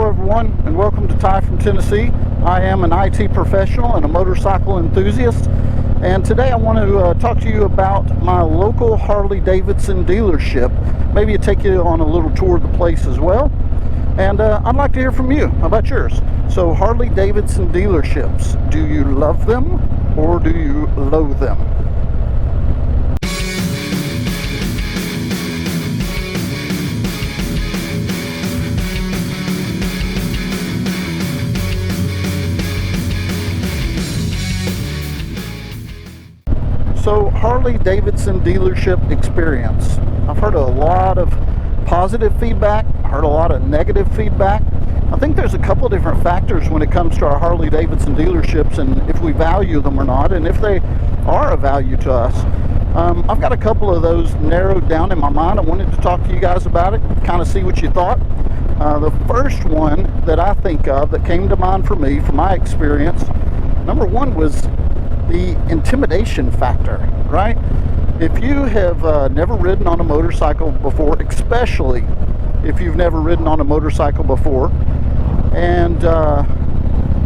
Hello everyone, and welcome to Ty from Tennessee. I am an IT professional and a motorcycle enthusiast, and today I want to talk to you about my local Harley-Davidson dealership. Maybe take you on a little tour of the place as well, and I'd like to hear from you. How about yours? So Harley-Davidson dealerships, do you love them or do you loathe them? So Harley-Davidson dealership experience. I've heard a lot of positive feedback, heard a lot of negative feedback. I think there's a couple of different factors when it comes to our Harley-Davidson dealerships and if we value them or not, and if they are a value to us. I've got a couple of those narrowed down in my mind. I wanted to talk to you guys about it, kind of see what you thought. The first one that I think of that came to mind for me, from my experience, number one was the intimidation factor, right? If you have never ridden on a motorcycle before, especially if you've never ridden on a motorcycle before, and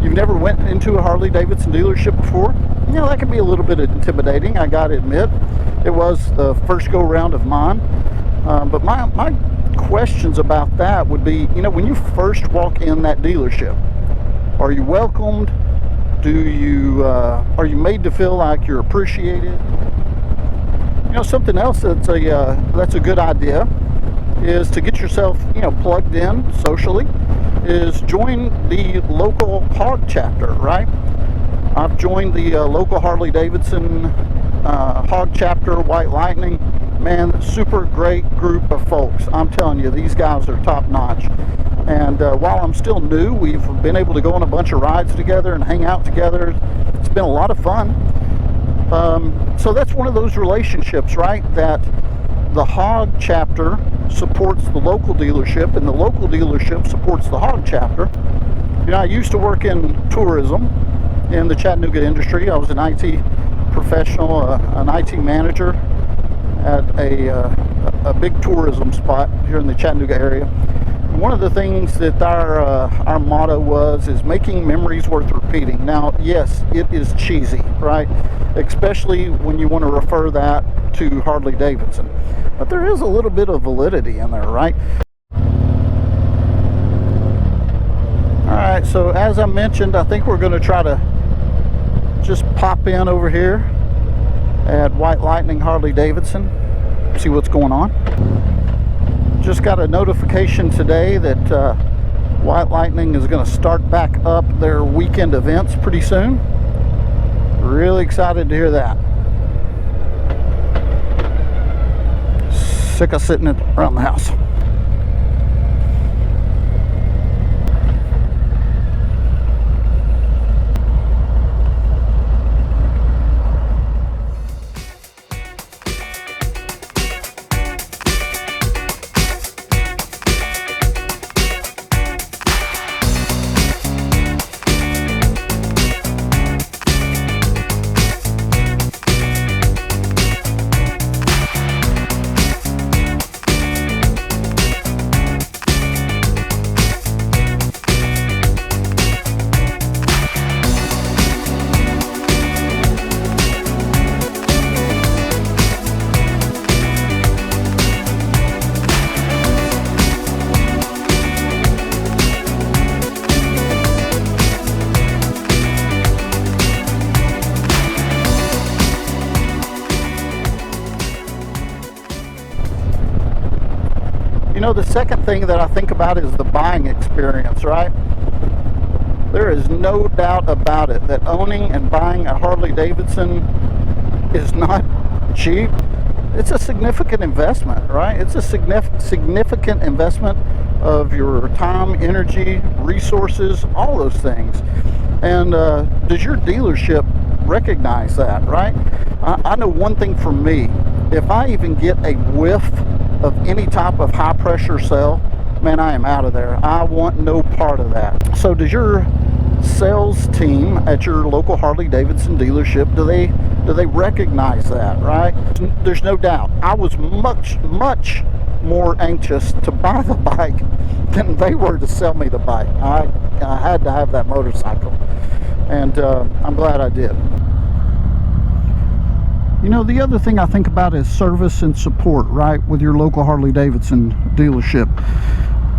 you've never went into a Harley-Davidson dealership before, you know, that can be a little bit intimidating, I gotta admit. It was the first go-round of mine. But my questions about that would be, you know, when you first walk in that dealership, are you welcomed? Are you made to feel like you're appreciated? You know, something else that's a good idea is to get yourself, you know, plugged in socially, is join the local HOG chapter, right? I've joined the local Harley-Davidson HOG chapter, White Lightning. Man, super great group of folks. I'm telling you, these guys are top notch. And while I'm still new, we've been able to go on a bunch of rides together and hang out together. It's been a lot of fun. So that's one of those relationships, right? That the HOG chapter supports the local dealership and the local dealership supports the HOG chapter. You know, I used to work in tourism in the Chattanooga industry. I was an IT professional, an IT manager at a big tourism spot here in the Chattanooga area. One of the things that our motto is making memories worth repeating. Now, yes, it is cheesy, right? Especially when you want to refer that to Harley-Davidson. But there is a little bit of validity in there, right? Alright, so as I mentioned, I think we're going to try to just pop in over here at White Lightning Harley-Davidson, see what's going on. Just got a notification today that White Lightning is going to start back up their weekend events pretty soon. Really excited to hear that. Sick of sitting around the house. You know, the second thing that I think about is the buying experience, right? There is no doubt about it that owning and buying a Harley-Davidson is not cheap. It's a significant investment, right? It's a significant investment of your time, energy, resources, all those things. And does your dealership recognize that, right? I know one thing for me, if I even get a whiff of any type of high pressure sale, man, I am out of there. I want no part of that. So does your sales team at your local Harley-Davidson dealership, do they recognize that, right? There's no doubt. I was much more anxious to buy the bike than they were to sell me the bike. I had to have that motorcycle, and I'm glad I did. You know, the other thing I think about is service and support, right, with your local Harley-Davidson dealership.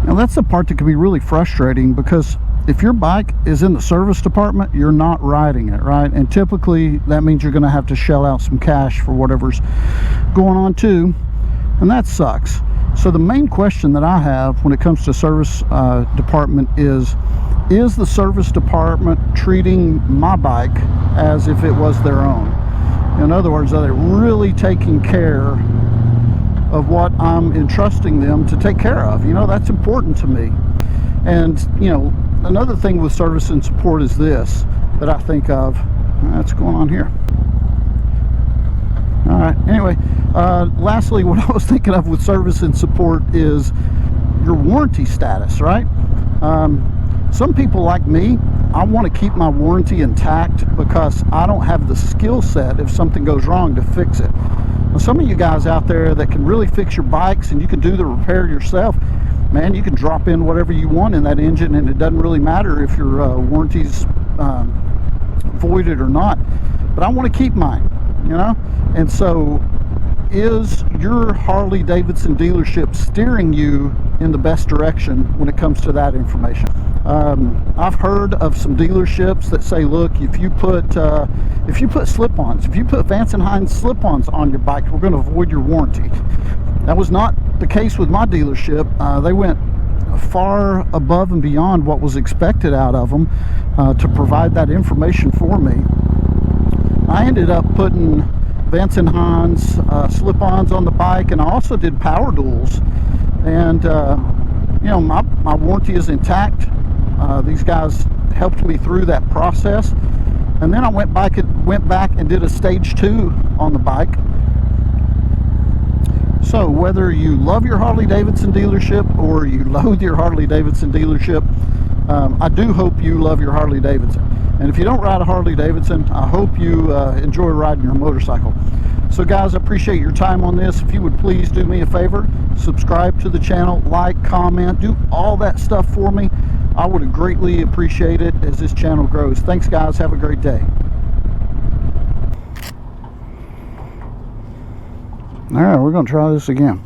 Now, that's the part that can be really frustrating, because if your bike is in the service department, you're not riding it, right? And typically that means you're going to have to shell out some cash for whatever's going on too, and that sucks. So the main question that I have when it comes to service department is the service department treating my bike as if it was their own? In other words, are they really taking care of what I'm entrusting them to take care of? You know, that's important to me. And, you know, another thing with service and support is this that I think of. What's going on here? All right, anyway, lastly, what I was thinking of with service and support is your warranty status, right? Some people like me, I want to keep my warranty intact because I don't have the skill set if something goes wrong to fix it. Now, some of you guys out there that can really fix your bikes and you can do the repair yourself, man, you can drop in whatever you want in that engine and it doesn't really matter if your warranty's voided or not. But I want to keep mine, you know? And so, is your Harley-Davidson dealership steering you in the best direction when it comes to that information? I've heard of some dealerships that say, look, if you put slip-ons, if you put Vance & Hines slip-ons on your bike, we're going to void your warranty. That was not the case with my dealership. They went far above and beyond what was expected out of them to provide that information for me. I ended up putting Vance & Hines slip-ons on the bike, and I also did power duals, and you know, my warranty is intact. These guys helped me through that process, and then I went back and did a stage 2 on the bike. So whether you love your Harley-Davidson dealership or you loathe your Harley-Davidson dealership, I do hope you love your Harley-Davidson. And if you don't ride a Harley-Davidson, I hope you enjoy riding your motorcycle. So guys, I appreciate your time on this. If you would please do me a favor, subscribe to the channel, like, comment, do all that stuff for me. I would greatly appreciate it as this channel grows. Thanks guys, have a great day. All right, we're going to try this again.